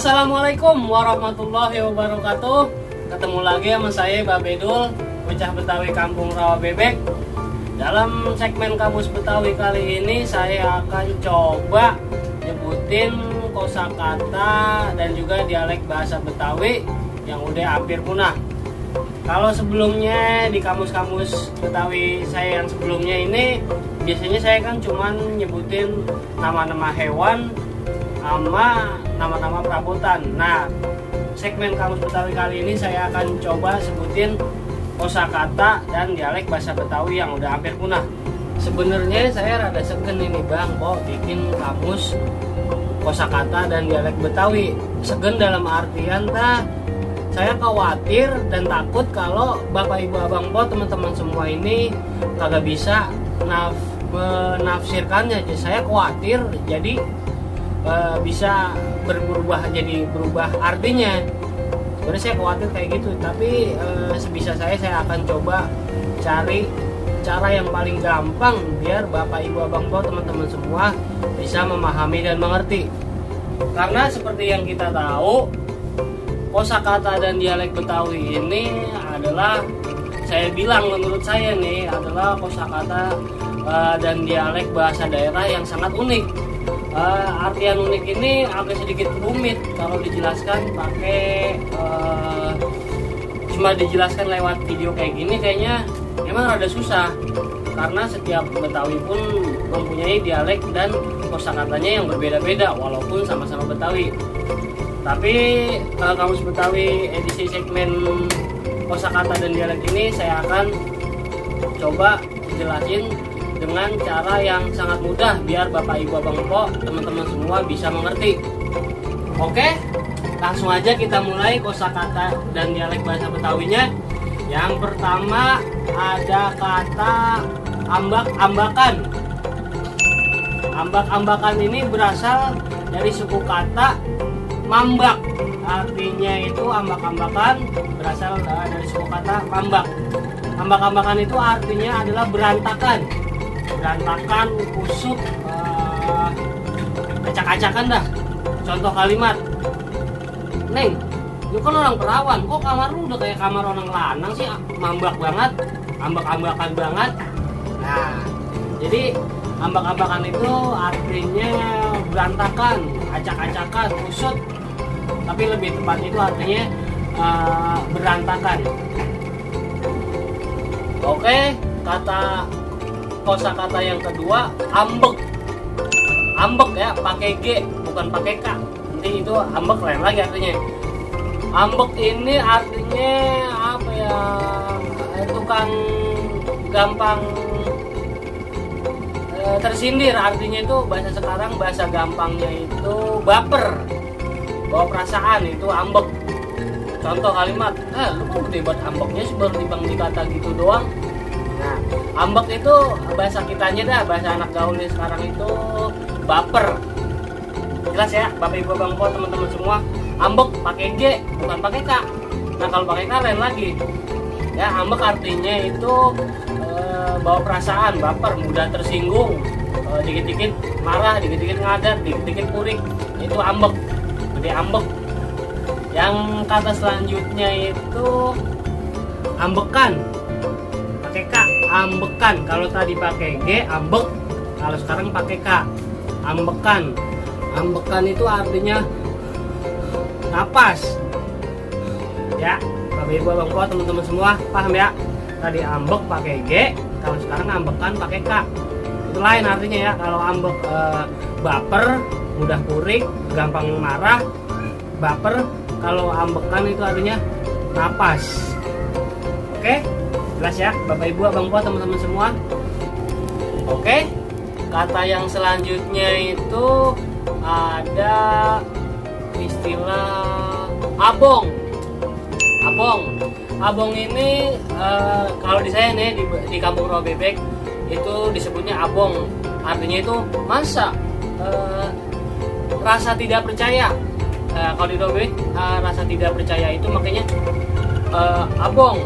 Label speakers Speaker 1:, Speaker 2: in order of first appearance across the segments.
Speaker 1: Assalamualaikum warahmatullahi wabarakatuh. Ketemu lagi sama saya Babedul, bocah Betawi Kampung Rawa Bebek. Dalam segmen Kamus Betawi kali ini saya akan coba nyebutin kosakata dan juga dialek bahasa Betawi yang udah hampir punah. Kalau sebelumnya di kamus-kamus Betawi saya yang sebelumnya ini, biasanya saya kan cuman nyebutin nama-nama hewan sama nama-nama perabotan. Nah, segmen Kamus Betawi kali ini saya akan coba sebutin kosakata dan dialek bahasa Betawi yang udah hampir punah. Sebenarnya saya rada segen ini Bang, kok bikin kamus kosakata dan dialek Betawi. Segen dalam artian saya khawatir dan takut kalau Bapak Ibu Abang Po teman-teman semua ini kagak bisa menafsirkannya. Jadi saya khawatir jadi bisa berubah artinya. Sebenarnya saya khawatir kayak gitu, tapi sebisa saya akan coba cari cara yang paling gampang biar Bapak Ibu Abang Po teman-teman semua bisa memahami dan mengerti. Karena seperti yang kita tahu, kosakata dan dialek Betawi ini adalah, saya bilang menurut saya nih, adalah kosakata dan dialek bahasa daerah yang sangat unik. Artian unik ini agak sedikit rumit kalau dijelaskan pakai cuma dijelaskan lewat video kayak gini, kayaknya emang rada susah. Karena setiap Betawi pun mempunyai dialek dan kosakatanya yang berbeda-beda walaupun sama-sama Betawi. Tapi Kamus Betawi edisi segmen kosakata dan dialek ini saya akan coba jelasin dengan cara yang sangat mudah biar Bapak Ibu Abang Po teman-teman semua bisa mengerti. Oke, langsung aja kita mulai kosakata dan dialek bahasa Betawinya. Yang pertama ada kata ambak-ambakan. Ambak-ambakan ini berasal dari suku kata mambak, artinya itu ambak-ambakan berasal dari suku kata mambak. Ambak-ambakan itu artinya adalah berantakan, kusut, acak-acakan dah. Contoh kalimat, Neng, lu kan orang perawan, kok kamar lu udah kayak kamar orang lanang sih, mambak banget, ambak-ambakan banget. Nah, jadi ambak-ambakan itu artinya berantakan, acak-acakan, kusut, tapi lebih tepat itu artinya berantakan. Oke, kosakata yang kedua ambek. Ambek ya, pakai G bukan pakai K. Nanti itu ambek lain lagi artinya. Ambek ini artinya apa ya? Itu kan gampang tersindir, artinya itu bahasa sekarang, bahasa gampangnya itu baper, bawa perasaan, itu ambek. Contoh kalimat, lu kok gede banget ambeknya sih, baru dibang dikata gitu doang. Nah, ambek itu bahasa kitanya dah, bahasa anak gaulnya sekarang itu baper. Jelas ya Bapak Ibu Abang Po teman-teman semua, ambek pakai G bukan pakai K. Nah, kalau pakai K lain lagi. Ya, ambek artinya itu bawa perasaan, baper, mudah tersinggung, dikit-dikit marah, dikit-dikit ngadat, dikit-dikit purik, itu ambek. Jadi ambek. Yang kata selanjutnya itu ambekan, pakai K, ambekan. Kalau tadi pakai G, ambek. Kalau sekarang pakai K, ambekan. Ambekan itu artinya napas. Ya, Bapak Ibu Abang Po teman-teman semua paham ya? Tadi ambek pakai G, kalau sekarang ambekan pakai K. Itu lain artinya ya. Kalau ambek baper, mudah purik, gampang marah, baper. Kalau ambekan itu artinya napas. Oke, jelas ya Bapak Ibu Abang Po teman-teman semua. Oke, kata yang selanjutnya itu ada istilah abong. Abong ini kalau di saya nih di Kampung Rawa Bebek itu disebutnya abong. Artinya itu masa rasa tidak percaya. Kalau di Rawa Bebek rasa tidak percaya itu makanya abong.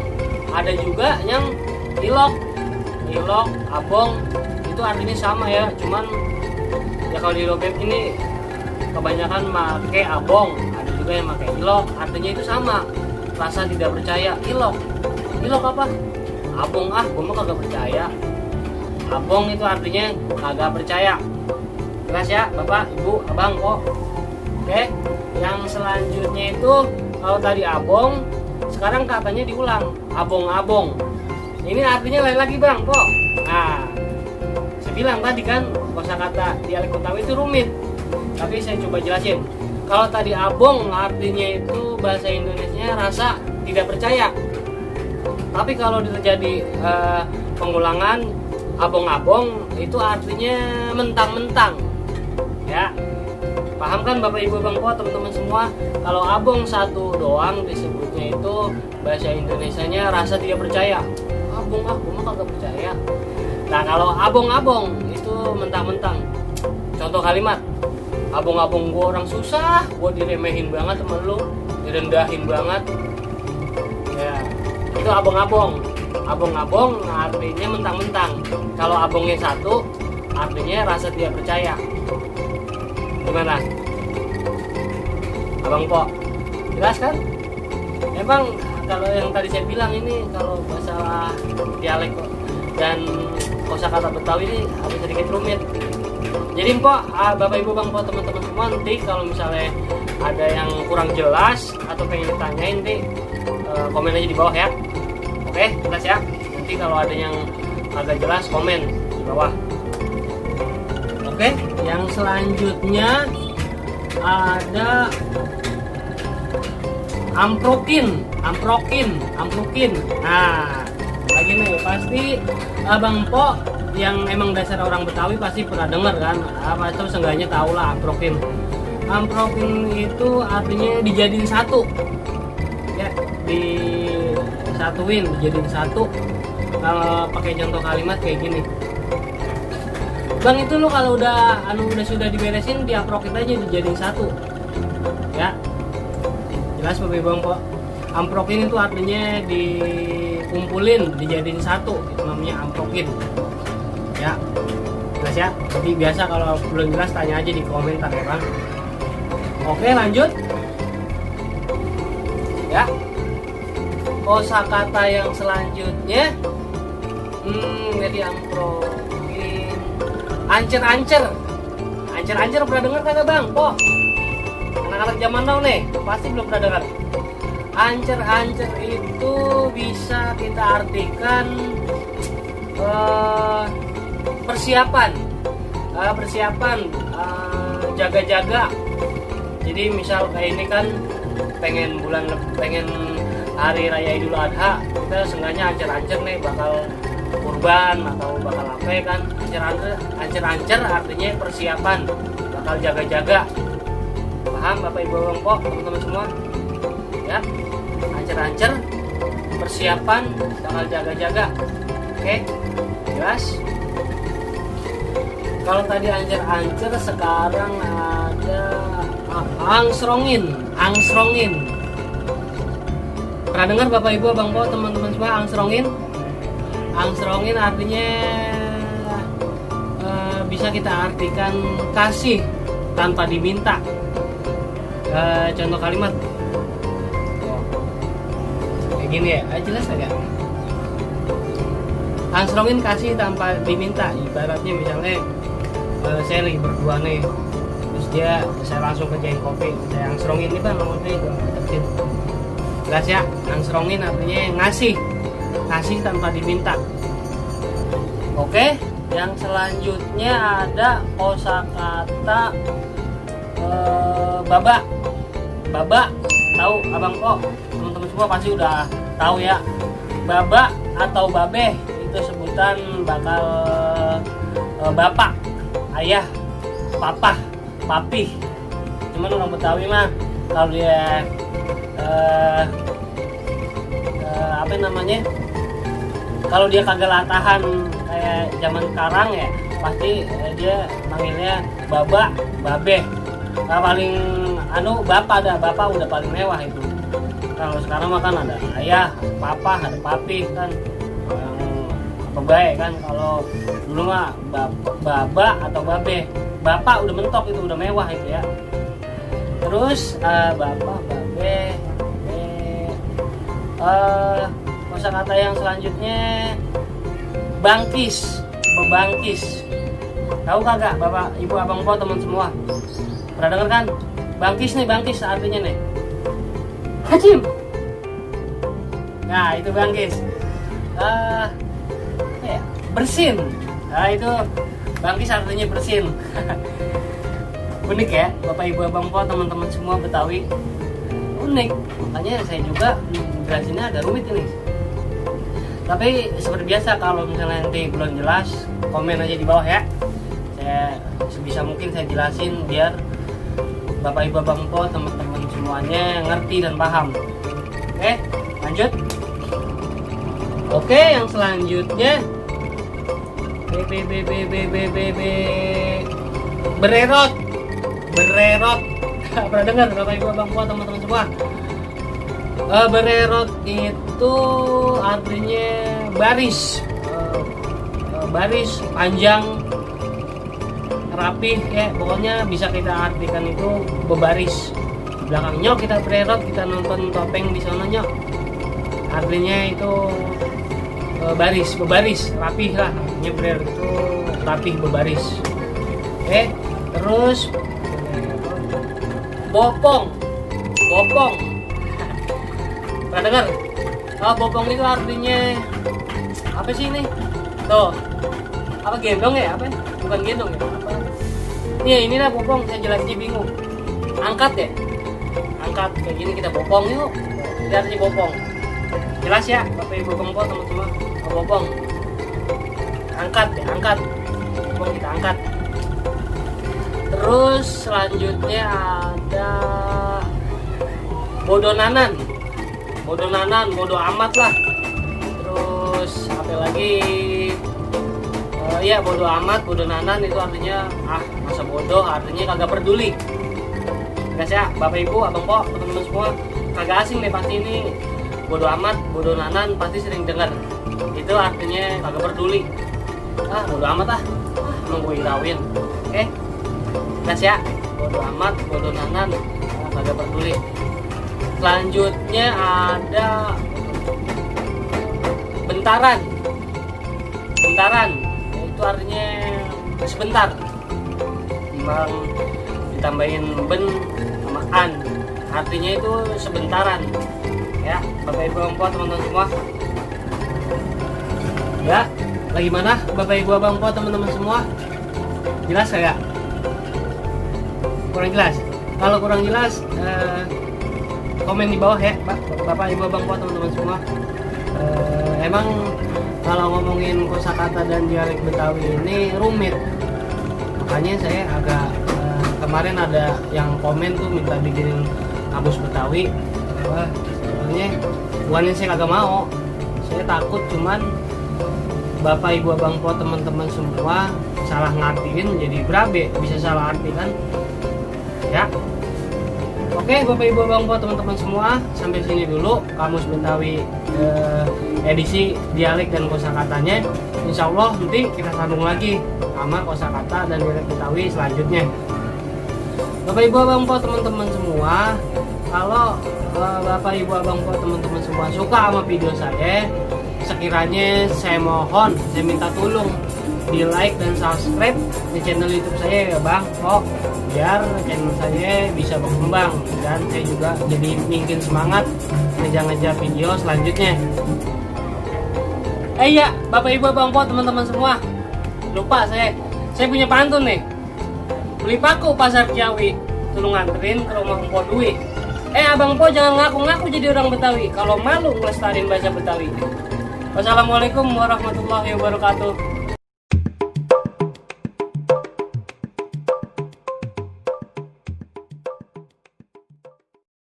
Speaker 1: Ada juga yang ilok, abong itu artinya sama ya. Cuman ya kalau di Rawa Bebek ini kebanyakan make abong. Ada juga yang pakai ilok, artinya itu sama, rasa tidak percaya. Ilok apa? Abong, gue mah kagak percaya. Abong itu artinya kagak percaya. Jelas ya Bapak, Ibu, Abang, kok. Oke, yang selanjutnya itu kalau tadi abong, sekarang katanya diulang, abong-abong. Ini artinya lain lagi Bang, kok. Nah, saya bilang tadi kan kosakata dialek Betawi itu rumit, tapi saya coba jelasin. Kalau tadi abong artinya itu bahasa Indonesianya rasa tidak percaya. Tapi kalau terjadi pengulangan abong-abong itu artinya mentang-mentang. Ya. Paham kan Bapak Ibu Bang Po, teman-teman semua? Kalau abong satu doang disebutnya itu bahasa Indonesianya rasa tidak percaya. Abong, gue mah kagak percaya. Nah, kalau abong-abong itu mentang-mentang. Contoh kalimat, abong-abong gue orang susah, gue diremehin banget temen lu, direndahin banget. Ya, itu abong-abong. Abong-abong artinya mentang-mentang. Kalau abongnya satu, artinya rasa tidak percaya. Gimana? Abang Po, jelas kan? Emang kalau yang tadi saya bilang ini kalau masalah dialek dan kosakata Betawi ini agak sedikit rumit. Jadi Po, Bapak Ibu Bang Po, teman-teman semua, nanti kalau misalnya ada yang kurang jelas atau pengen ditanyain, nanti komen aja di bawah ya. Oke, jelas ya. Nanti kalau ada yang agak jelas komen di bawah. Oke, yang selanjutnya ada amprokin. Nah, lagi nih pasti Abang Po yang emang dasar orang Betawi pasti pernah dengar kan? Atau seenggaknya tahu lah amprokin. Amprokin itu artinya dijadiin satu. Ya, disatuin, dijadiin satu. Kalau pakai contoh kalimat kayak gini. Bang, itu lo kalau udah sudah diberesin diamprokin aja, dijadiin satu. Ya. Jelas Bapak Ibu Bang Po. Amprokin itu artinya dikumpulin, dijadiin satu. Itu namanya amprokin. Ya. Jelas ya. Jadi biasa kalau belum jelas tanya aja di komentar ya, Bang. Oke, lanjut. Ya. Kosakata yang selanjutnya jadi amprokin. Ancer-ancer pernah dengar kagak Bang Po? Anak-anak zaman now nih pasti belum pernah dengar. Ancer-ancer itu bisa kita artikan persiapan, jaga-jaga. Jadi misal kayak ini kan pengen hari raya Idul Adha, kita seenggaknya ancer-ancer nih bakal kurban atau bakal apa ya kan. Ancer-ancer artinya persiapan, bakal jaga-jaga. Paham Bapak Ibu Bang Po, teman-teman semua? Ya, ancer-ancer persiapan, bakal jaga-jaga. Oke, jelas? Kalau tadi ancer-ancer, sekarang ada angsrongin. Pernah dengar Bapak Ibu Bang Po, teman-teman semua, angsrongin? Angsrongin artinya bisa kita artikan kasih tanpa diminta. Contoh kalimat kayak gini ya, jelas agak. Angsrongin kasih tanpa diminta. Ibaratnya misalnya saya lagi berdua nih, terus saya langsung kerjain kopi, saya angsrongin nih Bang, jelas ya. Angsrongin artinya ngasih tanpa diminta. Oke, yang selanjutnya ada kosakata baba. Tahu Abang Po, teman-teman semua pasti udah tahu ya. Baba atau babe itu sebutan bakal bapak, ayah, papa, papi. Cuman orang Betawi mah kalau dia apa namanya, kalau dia kagak latahan kayak zaman sekarang ya, pasti dia manggilnya baba, babe. Nah, paling bapak udah paling mewah itu. Kalau sekarang mah kan ada ayah, papa, ada papi kan, yang apa baik kan. Kalau dulu mah baba atau babe, bapak udah mentok, itu udah mewah itu ya. Terus bapak, Kosakata yang selanjutnya bangkis, bebangkis. Tahu kagak Bapak, Ibu, Abang Po, teman semua? Pernah denger kan? Bangkis nih, bangkis artinya nih. Hacim. Nah, itu bangkis. Bersin. Nah, itu bangkis artinya bersin. Unik ya, Bapak Ibu Abang Po, teman-teman semua Betawi. Unik. Makanya saya juga jelasinnya agak rumit ini. Tapi seperti biasa, kalau misalnya nanti belum jelas, komen aja di bawah ya. Saya sebisa mungkin saya jelasin biar Bapak Ibu Abang Po, teman-teman semuanya ngerti dan paham. Oke, lanjut. Oke, yang selanjutnya bererot. Bererot. Pernah dengar Bapak Ibu Abang Po, teman-teman semua? Bererot itu artinya baris. Baris panjang, rapih ya, pokoknya bisa kita artikan itu bebaris. Belakang nyok kita bererot, kita nonton topeng di sana nyok. Artinya itu baris, bebaris, rapih lah. Artinya bererot itu rapih, bebaris. Oke, terus bopong. Bopong. Pernah dengar? Bopong itu artinya apa sih ini? Tuh. Apa gendong ya? Apa? Bukan gendong ya? Apa? Iya, inilah bopong, saya jelasin bingung. Angkat ya? Angkat kayak gini, kita bopong yuk. Ini artinya bopong. Jelas ya, Bapak Ibu Abang Po, teman-teman. Bopong. Angkat ya, angkat. Bopong kita angkat. Terus selanjutnya ada bodonanan. Bodonanan, bodo amat lah. Terus apa lagi? Ya bodo amat, bodonanan itu artinya masa bodoh, artinya kagak peduli. Guys ya, Bapak Ibu, Abang Po, teman-teman semua, kagak asing deh pasti ini. Bodo amat, bodonanan pasti sering dengar. Itu artinya kagak peduli. Bodo amat emang gue irawin. Oke. Guys ya, bodo amat, bodonanan, kagak peduli. Selanjutnya ada bentaran. Bentaran itu artinya sebentar. Timbang ditambahin ben sama an, artinya itu sebentaran. Ya, Bapak Ibu Abang Po, teman-teman semua. Ya, lagi mana Bapak Ibu Abang Po, teman-teman semua? Jelas kagak? Kurang jelas? Kalau kurang jelas, komen di bawah ya, Bapak Ibu Abang Po, teman-teman semua. Emang kalau ngomongin kosakata dan dialek Betawi ini rumit, makanya saya agak kemarin ada yang komen tuh minta bikinin kamus Betawi. Wah, sebenarnya bukannya saya kagak mau, saya takut cuman Bapak Ibu Abang Po, teman-teman semua salah ngartiin jadi berabe, bisa salah arti kan ya. Oke, Bapak Ibu Abang Po, teman-teman semua, sampai sini dulu kamus Betawi edisi dialek dan kosakatanya. Insya Allah nanti kita sambung lagi sama kosakata dan dialek Betawi selanjutnya. Bapak Ibu Abang Po, teman-teman semua, kalau Bapak Ibu Abang Po, teman-teman semua suka sama video saya, sekiranya saya mohon, saya minta tolong di like dan subscribe di channel YouTube saya ya Bang Po, biar channel saya bisa berkembang dan saya juga jadi makin semangat ngejar-ngejar video selanjutnya. Iya, Bapak Ibu Abang Po, teman-teman semua, lupa saya punya pantun nih. Beli paku pasar Ciawi, tolong nganterin ke rumah Empo Dwi. Abang Po jangan ngaku-ngaku jadi orang Betawi kalau malu ngelestarin bahasa Betawi. Wassalamualaikum warahmatullahi wabarakatuh.